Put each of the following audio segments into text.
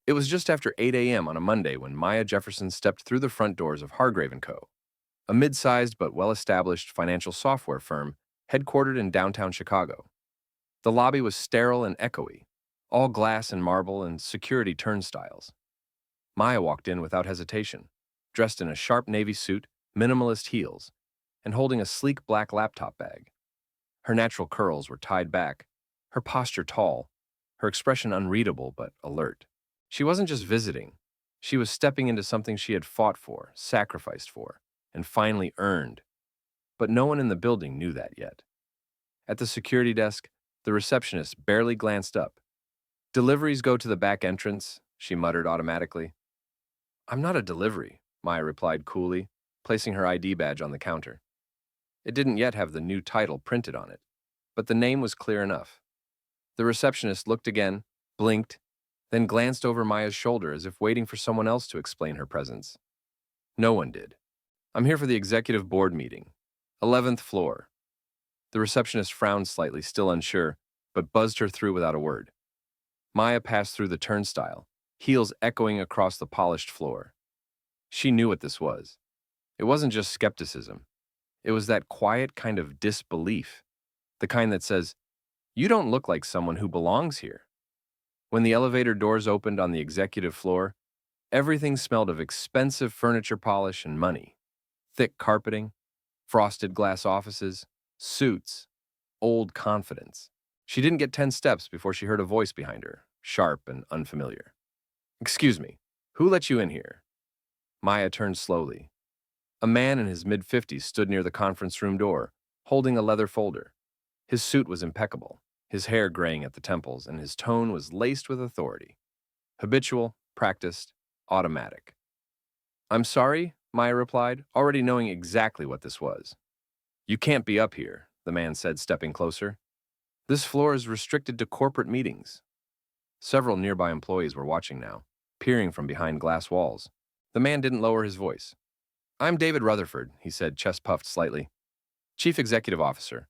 It was just after 8 a.m. on a Monday when Maya Jefferson stepped through the front doors of Hargrave & Co., a mid-sized but well-established financial software firm headquartered in downtown Chicago. The lobby was sterile and echoey, all glass and marble and security turnstiles. Maya walked in without hesitation, dressed in a sharp navy suit, minimalist heels, and holding a sleek black laptop bag. Her natural curls were tied back, her posture tall, her expression unreadable but alert. She wasn't just visiting. She was stepping into something she had fought for, sacrificed for, and finally earned. But no one in the building knew that yet. At the security desk, the receptionist barely glanced up. "Deliveries go to the back entrance," she muttered automatically. "I'm not a delivery," Maya replied coolly, placing her ID badge on the counter. It didn't yet have the new title printed on it, but the name was clear enough. The receptionist looked again, blinked, then glanced over Maya's shoulder as if waiting for someone else to explain her presence. No one did. "I'm here for the executive board meeting. 11th floor." The receptionist frowned slightly, still unsure, but buzzed her through without a word. Maya passed through the turnstile, heels echoing across the polished floor. She knew what this was. It wasn't just skepticism. It was that quiet kind of disbelief, the kind that says, "You don't look like someone who belongs here." When the elevator doors opened on the executive floor, everything smelled of expensive furniture polish and money. Thick carpeting, frosted glass offices, suits, old confidence. She didn't get 10 steps before she heard a voice behind her, sharp and unfamiliar. "Excuse me, who let you in here?" Maya turned slowly. A man in his mid-50s stood near the conference room door, holding a leather folder. His suit was impeccable, his hair graying at the temples, and his tone was laced with authority. Habitual, practiced, automatic. "I'm sorry," Maya replied, already knowing exactly what this was. "You can't be up here," the man said, stepping closer. "This floor is restricted to corporate meetings." Several nearby employees were watching now, peering from behind glass walls. The man didn't lower his voice. "I'm David Rutherford," he said, chest puffed slightly. "Chief Executive Officer.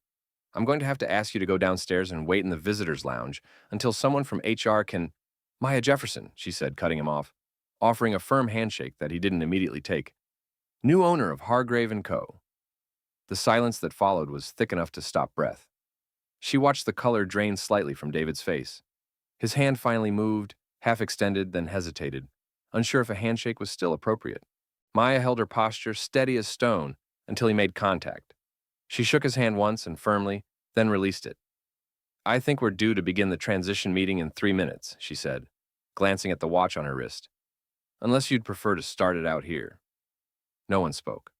I'm going to have to ask you to go downstairs and wait in the visitors' lounge until someone from HR can—" "Maya Jefferson," she said, cutting him off, offering a firm handshake that he didn't immediately take. "New owner of Hargrave & Co." The silence that followed was thick enough to stop breath. She watched the color drain slightly from David's face. His hand finally moved, half extended, then hesitated, unsure if a handshake was still appropriate. Maya held her posture steady as stone until he made contact. She shook his hand once and firmly, then released it. "I think we're due to begin the transition meeting in 3 minutes," she said, glancing at the watch on her wrist. "Unless you'd prefer to start it out here." No one spoke.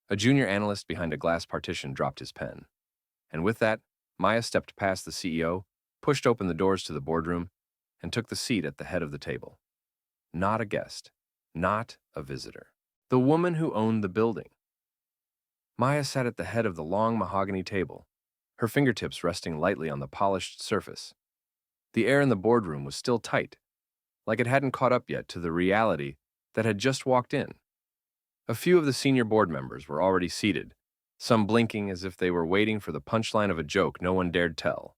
A junior analyst behind a glass partition dropped his pen. And with that, Maya stepped past the CEO, pushed open the doors to the boardroom, and took the seat at the head of the table. Not a guest, not a visitor. The woman who owned the building. Maya sat at the head of the long mahogany table, her fingertips resting lightly on the polished surface. The air in the boardroom was still tight, like it hadn't caught up yet to the reality that had just walked in. A few of the senior board members were already seated, some blinking as if they were waiting for the punchline of a joke no one dared tell.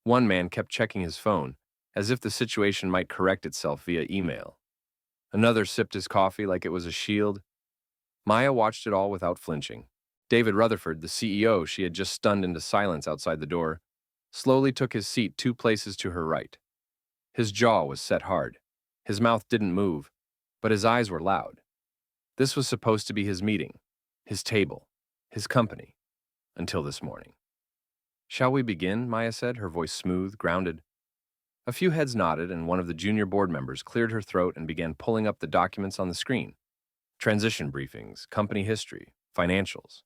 One man kept checking his phone, as if the situation might correct itself via email. Another sipped his coffee like it was a shield. Maya watched it all without flinching. David Rutherford, the CEO she had just stunned into silence outside the door, slowly took his seat 2 places to her right. His jaw was set hard. His mouth didn't move, but his eyes were loud. This was supposed to be his meeting, his table, his company, until this morning. "Shall we begin?" Maya said, her voice smooth, grounded. A few heads nodded, and one of the junior board members cleared her throat and began pulling up the documents on the screen. Transition briefings, company history, financials.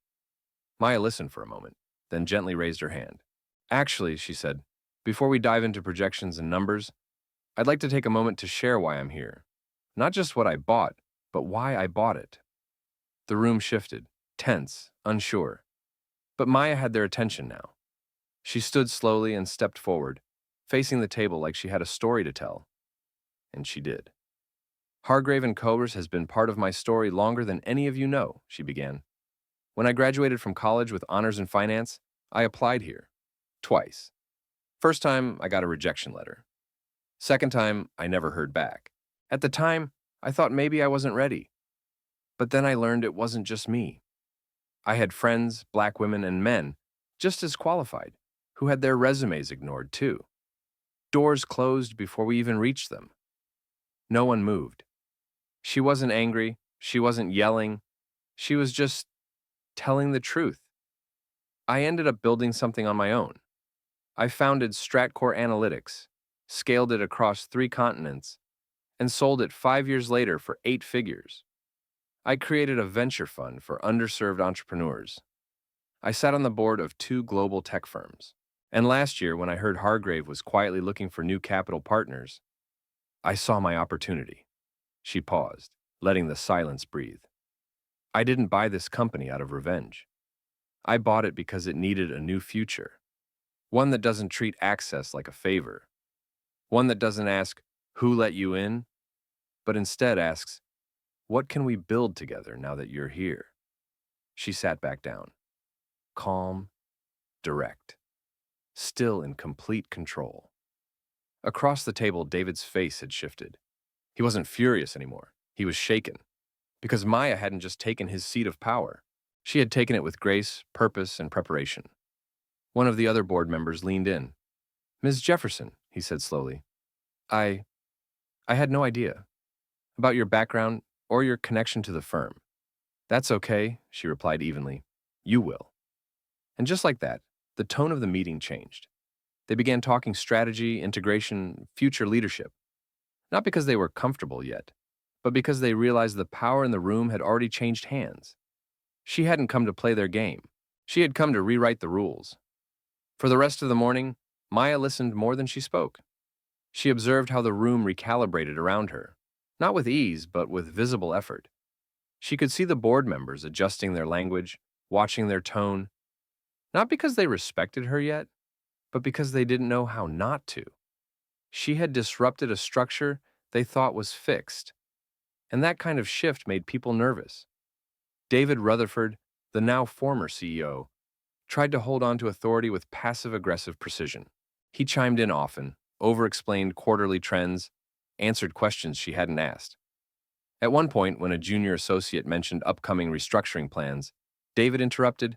Maya listened for a moment, then gently raised her hand. "Actually," she said, "before we dive into projections and numbers, I'd like to take a moment to share why I'm here. Not just what I bought, but why I bought it." The room shifted, tense, unsure. But Maya had their attention now. She stood slowly and stepped forward, facing the table like she had a story to tell. And she did. "Hargrave & Cobers has been part of my story longer than any of you know," she began. "When I graduated from college with honors in finance, I applied here. Twice. First time, I got a rejection letter. Second time, I never heard back. At the time, I thought maybe I wasn't ready. But then I learned it wasn't just me. I had friends, black women and men, just as qualified, who had their resumes ignored too. Doors closed before we even reached them. No one moved. She wasn't angry. She wasn't yelling. She was just telling the truth. I ended up building something on my own. I founded Stratcore Analytics, scaled it across 3 continents, and sold it 5 years later for 8 figures. I created a venture fund for underserved entrepreneurs. I sat on the board of 2 global tech firms. And last year, when I heard Hargrave was quietly looking for new capital partners, I saw my opportunity. She paused, letting the silence breathe. I didn't buy this company out of revenge. I bought it because it needed a new future. One that doesn't treat access like a favor. One that doesn't ask, who let you in? But instead asks, what can we build together now that you're here? She sat back down, calm, direct, still in complete control. Across the table, David's face had shifted. He wasn't furious anymore. He was shaken. Because Maya hadn't just taken his seat of power. She had taken it with grace, purpose, and preparation. One of the other board members leaned in. Ms. Jefferson, he said slowly, I had no idea about your background or your connection to the firm. That's okay, she replied evenly. You will. And just like that, the tone of the meeting changed. They began talking strategy, integration, future leadership. Not because they were comfortable yet, but because they realized the power in the room had already changed hands. She hadn't come to play their game. She had come to rewrite the rules. For the rest of the morning, Maya listened more than she spoke. She observed how the room recalibrated around her, not with ease, but with visible effort. She could see the board members adjusting their language, watching their tone, not because they respected her yet, but because they didn't know how not to. She had disrupted a structure they thought was fixed, and that kind of shift made people nervous. David Rutherford, the now former CEO, tried to hold on to authority with passive-aggressive precision. He chimed in often, over-explained quarterly trends, answered questions she hadn't asked. At one point, when a junior associate mentioned upcoming restructuring plans, David interrupted,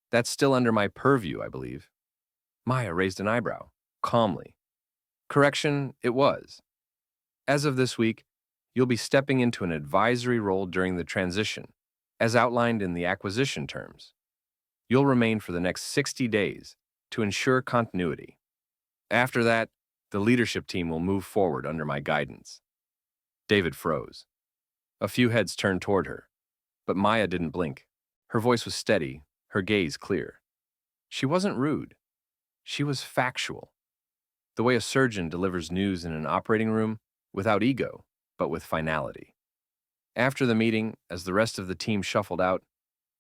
That's still under my purview, I believe. Maya raised an eyebrow, calmly. Correction, it was. As of this week, you'll be stepping into an advisory role during the transition, as outlined in the acquisition terms. You'll remain for the next 60 days to ensure continuity. After that, the leadership team will move forward under my guidance. David froze. A few heads turned toward her, but Maya didn't blink. Her voice was steady, her gaze clear. She wasn't rude. She was factual. The way a surgeon delivers news in an operating room, without ego, but with finality. After the meeting, as the rest of the team shuffled out,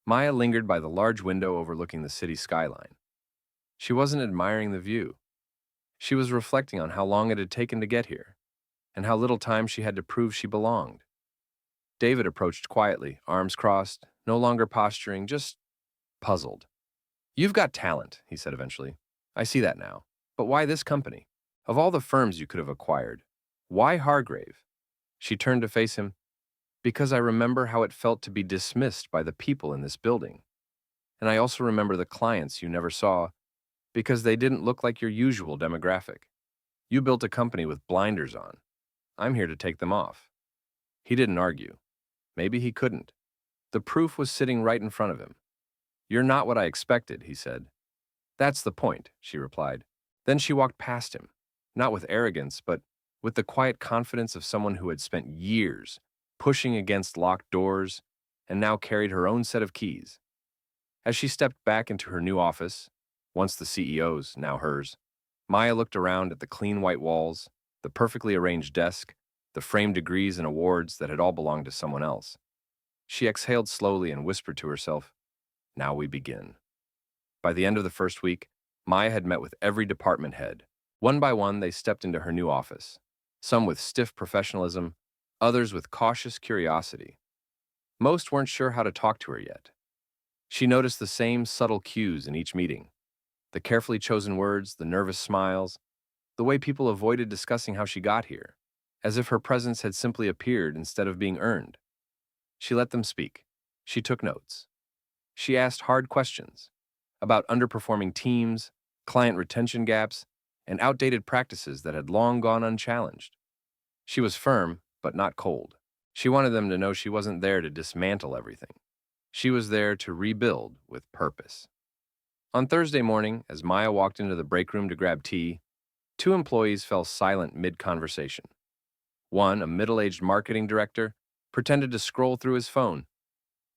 Maya lingered by the large window overlooking the city skyline. She wasn't admiring the view. She was reflecting on how long it had taken to get here, and how little time she had to prove she belonged. David approached quietly, arms crossed, no longer posturing, just puzzled. You've got talent, he said eventually. I see that now. But why this company? Of all the firms you could have acquired, why Hargrave? She turned to face him. Because I remember how it felt to be dismissed by the people in this building. And I also remember the clients you never saw because they didn't look like your usual demographic. You built a company with blinders on. I'm here to take them off. He didn't argue. Maybe he couldn't. The proof was sitting right in front of him. You're not what I expected, he said. That's the point, she replied. Then she walked past him, not with arrogance, but with the quiet confidence of someone who had spent years pushing against locked doors and now carried her own set of keys. As she stepped back into her new office, once the CEO's, now hers, Maya looked around at the clean white walls, the perfectly arranged desk, the framed degrees and awards that had all belonged to someone else. She exhaled slowly and whispered to herself, Now we begin. By the end of the first week, Maya had met with every department head. One by one, they stepped into her new office, some with stiff professionalism, others with cautious curiosity. Most weren't sure how to talk to her yet. She noticed the same subtle cues in each meeting, the carefully chosen words, the nervous smiles, The way people avoided discussing how she got here, as if her presence had simply appeared instead of being earned. She let them speak. She took notes. She asked hard questions about underperforming teams, client retention gaps, and outdated practices that had long gone unchallenged. She was firm, but not cold. She wanted them to know she wasn't there to dismantle everything. She was there to rebuild with purpose. On Thursday morning, as Maya walked into the break room to grab tea, two employees fell silent mid-conversation. One, a middle-aged marketing director, pretended to scroll through his phone.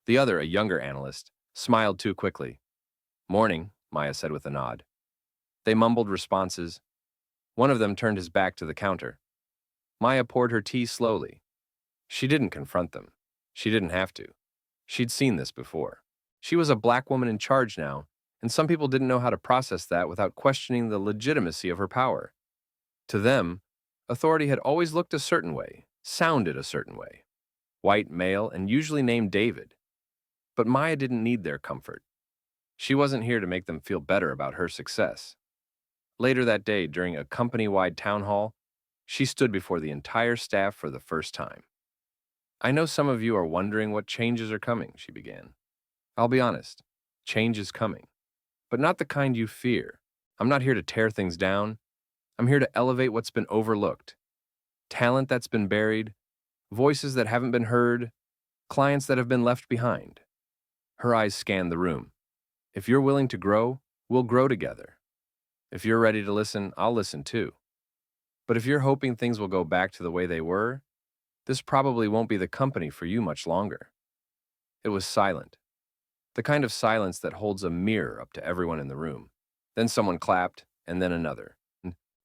The other, a younger analyst, smiled too quickly. "Morning," Maya said with a nod. They mumbled responses. One of them turned his back to the counter. Maya poured her tea slowly. She didn't confront them. She didn't have to. She'd seen this before. She was a black woman in charge now, and some people didn't know how to process that without questioning the legitimacy of her power. To them, authority had always looked a certain way, sounded a certain way. White, male, and usually named David. But Maya didn't need their comfort. She wasn't here to make them feel better about her success. Later that day, during a company-wide town hall, she stood before the entire staff for the first time. "I know some of you are wondering what changes are coming," she began. "I'll be honest, change is coming. But not the kind you fear. I'm not here to tear things down. I'm here to elevate what's been overlooked. Talent that's been buried, voices that haven't been heard, clients that have been left behind." Her eyes scanned the room. "If you're willing to grow, we'll grow together. If you're ready to listen, I'll listen too. But if you're hoping things will go back to the way they were, this probably won't be the company for you much longer." It was silent. The kind of silence that holds a mirror up to everyone in the room. Then someone clapped, and then another.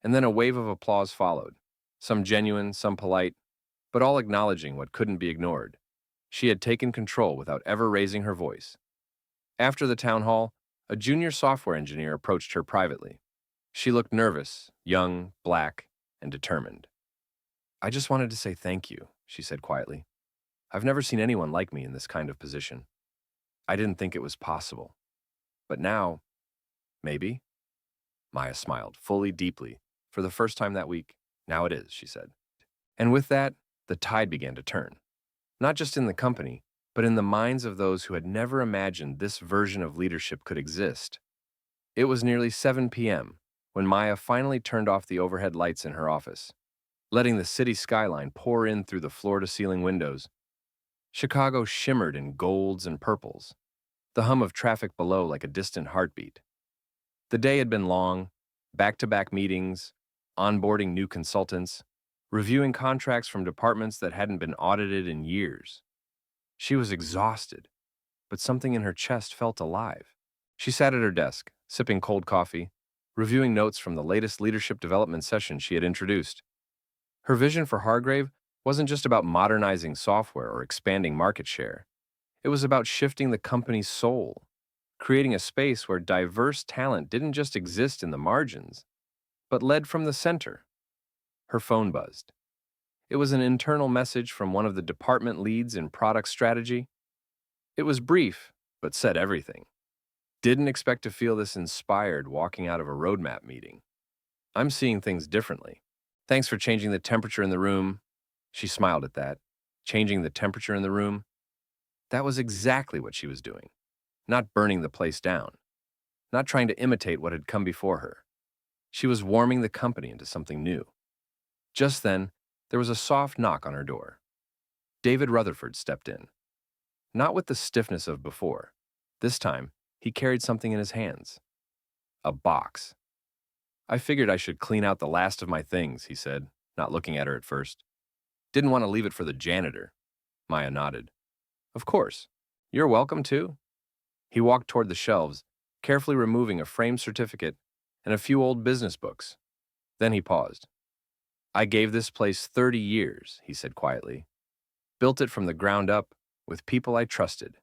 And then a wave of applause followed, some genuine, some polite, but all acknowledging what couldn't be ignored. She had taken control without ever raising her voice. After the town hall, a junior software engineer approached her privately. She looked nervous, young, black, and determined. "I just wanted to say thank you," she said quietly. "I've never seen anyone like me in this kind of position. I didn't think it was possible. But now, maybe?" Maya smiled, fully, deeply, for the first time that week. "Now it is," she said. And with that, the tide began to turn. Not just in the company, but in the minds of those who had never imagined this version of leadership could exist. It was nearly 7 p.m. when Maya finally turned off the overhead lights in her office, letting the city skyline pour in through the floor-to-ceiling windows. Chicago shimmered in golds and purples, the hum of traffic below like a distant heartbeat. The day had been long, back-to-back meetings, onboarding new consultants, reviewing contracts from departments that hadn't been audited in years. She was exhausted, but something in her chest felt alive. She sat at her desk, sipping cold coffee, reviewing notes from the latest leadership development session she had introduced. Her vision for Hargrave wasn't just about modernizing software or expanding market share. It was about shifting the company's soul, creating a space where diverse talent didn't just exist in the margins, but led from the center. Her phone buzzed. It was an internal message from one of the department leads in product strategy. It was brief, but said everything. "Didn't expect to feel this inspired walking out of a roadmap meeting. I'm seeing things differently. Thanks for changing the temperature in the room." She smiled at that. Changing the temperature in the room? That was exactly what she was doing. Not burning the place down. Not trying to imitate what had come before her. She was warming the company into something new. Just then, there was a soft knock on her door. David Rutherford stepped in. Not with the stiffness of before. This time, he carried something in his hands. A box. "I figured I should clean out the last of my things," he said, not looking at her at first. "Didn't want to leave it for the janitor." Maya nodded. "Of course. You're welcome too." He walked toward the shelves, carefully removing a framed certificate and a few old business books. Then he paused. "I gave this place 30 years," he said quietly. "Built it from the ground up with people I trusted.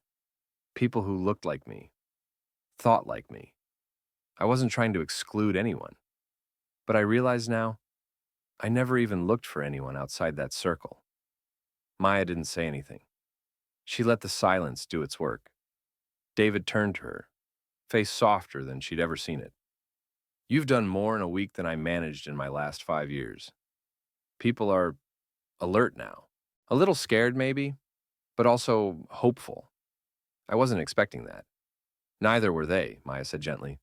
People who looked like me, thought like me. I wasn't trying to exclude anyone. But I realize now, I never even looked for anyone outside that circle." Maya didn't say anything. She let the silence do its work. David turned to her, face softer than she'd ever seen it. You've done more in a week than I managed in my last 5 years. People are alert now. A little scared, maybe, but also hopeful. I wasn't expecting that. Neither were they, Maya said gently.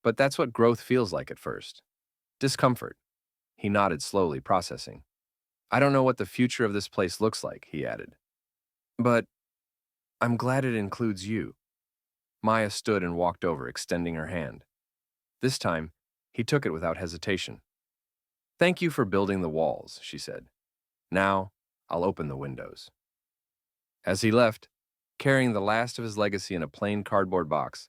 But that's what growth feels like at first. Discomfort. He nodded slowly, processing. I don't know what the future of this place looks like, he added. But I'm glad it includes you. Maya stood and walked over, extending her hand. This time, he took it without hesitation. Thank you for building the walls, she said. Now, I'll open the windows. As he left, carrying the last of his legacy in a plain cardboard box,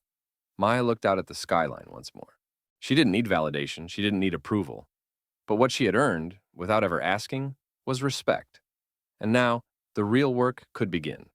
Maya looked out at the skyline once more. She didn't need validation, she didn't need approval. But what she had earned, without ever asking, was respect. And now, the real work could begin.